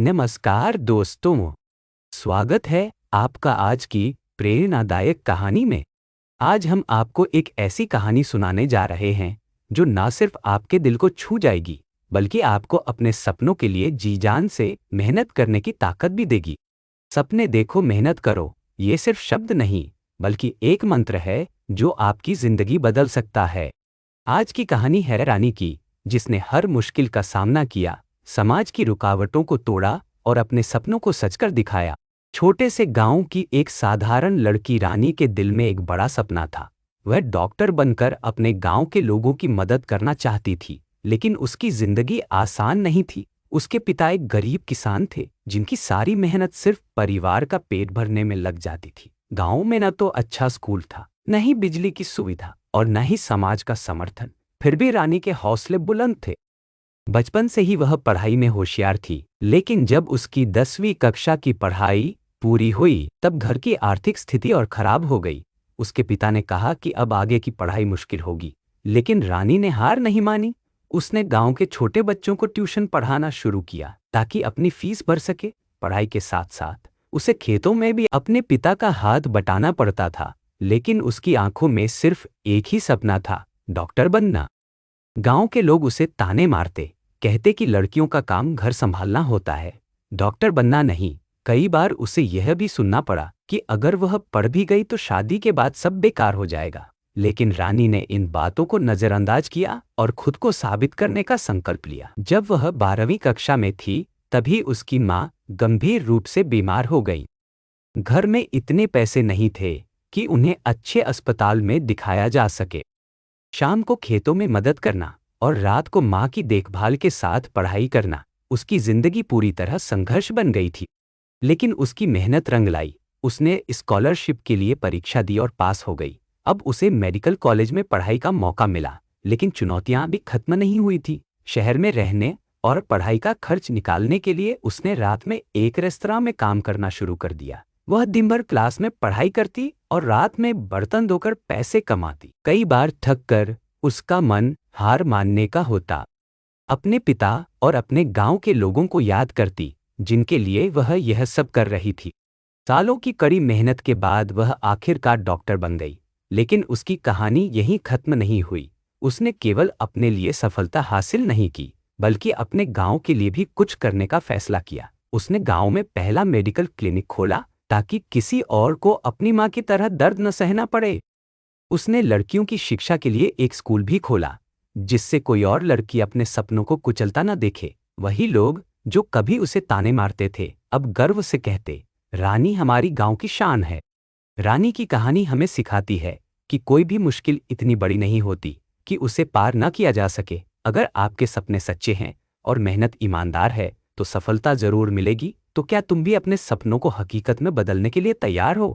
नमस्कार दोस्तों, स्वागत है आपका आज की प्रेरणादायक कहानी में। आज हम आपको एक ऐसी कहानी सुनाने जा रहे हैं जो न सिर्फ आपके दिल को छू जाएगी, बल्कि आपको अपने सपनों के लिए जी जान से मेहनत करने की ताकत भी देगी। सपने देखो, मेहनत करो, ये सिर्फ शब्द नहीं, बल्कि एक मंत्र है जो आपकी जिंदगी बदल सकता है। आज की कहानी है रानी की, जिसने हर मुश्किल का सामना किया, समाज की रुकावटों को तोड़ा और अपने सपनों को सच कर दिखाया। छोटे से गांव की एक साधारण लड़की रानी के दिल में एक बड़ा सपना था। वह डॉक्टर बनकर अपने गांव के लोगों की मदद करना चाहती थी, लेकिन उसकी जिंदगी आसान नहीं थी। उसके पिता एक गरीब किसान थे, जिनकी सारी मेहनत सिर्फ परिवार का पेट भरने में लग जाती थी। गांव में न तो अच्छा स्कूल था, न ही बिजली की सुविधा और न ही समाज का समर्थन। फिर भी रानी के हौसले बुलंद थे। बचपन से ही वह पढ़ाई में होशियार थी, लेकिन जब उसकी 10वीं कक्षा की पढ़ाई पूरी हुई, तब घर की आर्थिक स्थिति और खराब हो गई। उसके पिता ने कहा कि अब आगे की पढ़ाई मुश्किल होगी, लेकिन रानी ने हार नहीं मानी। उसने गांव के छोटे बच्चों को ट्यूशन पढ़ाना शुरू किया ताकि अपनी फीस भर सके। पढ़ाई के साथ साथ उसे खेतों में भी अपने पिता का हाथ बटाना पड़ता था, लेकिन उसकी आंखों में सिर्फ एक ही सपना था, डॉक्टर बनना। गांव के लोग उसे ताने मारते, कहते कि लड़कियों का काम घर संभालना होता है, डॉक्टर बनना नहीं। कई बार उसे यह भी सुनना पड़ा कि अगर वह पढ़ भी गई तो शादी के बाद सब बेकार हो जाएगा। लेकिन रानी ने इन बातों को नजरअंदाज किया और खुद को साबित करने का संकल्प लिया। जब वह 12वीं कक्षा में थी, तभी उसकी माँ गंभीर रूप से बीमार हो गई। घर में इतने पैसे नहीं थे कि उन्हें अच्छे अस्पताल में दिखाया जा सके। शाम को खेतों में मदद करना और रात को माँ की देखभाल के साथ पढ़ाई करना उसकी जिंदगी पूरी तरह संघर्ष बन गई थी। लेकिन उसकी मेहनत रंग लाई। उसने स्कॉलरशिप के लिए परीक्षा दी और पास हो गई। अब उसे मेडिकल कॉलेज में पढ़ाई का मौका मिला, लेकिन चुनौतियां भी खत्म नहीं हुई थी। शहर में रहने और पढ़ाई का खर्च निकालने के लिए उसने रात में एक रेस्तरां में काम करना शुरू कर दिया। वह दिन भर क्लास में पढ़ाई करती और रात में बर्तन धोकर पैसे कमाती। कई बार थक कर उसका मन हार मानने का होता। अपने पिता और अपने गांव के लोगों को याद करती, जिनके लिए वह यह सब कर रही थी। सालों की कड़ी मेहनत के बाद वह आखिरकार डॉक्टर बन गई। लेकिन उसकी कहानी यहीं खत्म नहीं हुई। उसने केवल अपने लिए सफलता हासिल नहीं की, बल्कि अपने गांव के लिए भी कुछ करने का फैसला किया। उसने गांव में पहला मेडिकल क्लिनिक खोला ताकि किसी और को अपनी मां की तरह दर्द न सहना पड़े। उसने लड़कियों की शिक्षा के लिए एक स्कूल भी खोला, जिससे कोई और लड़की अपने सपनों को कुचलता न देखे। वही लोग जो कभी उसे ताने मारते थे, अब गर्व से कहते, रानी हमारी गांव की शान है। रानी की कहानी हमें सिखाती है कि कोई भी मुश्किल इतनी बड़ी नहीं होती कि उसे पार न किया जा सके। अगर आपके सपने सच्चे हैं और मेहनत ईमानदार है, तो सफलता जरूर मिलेगी। तो क्या तुम भी अपने सपनों को हकीकत में बदलने के लिए तैयार हो?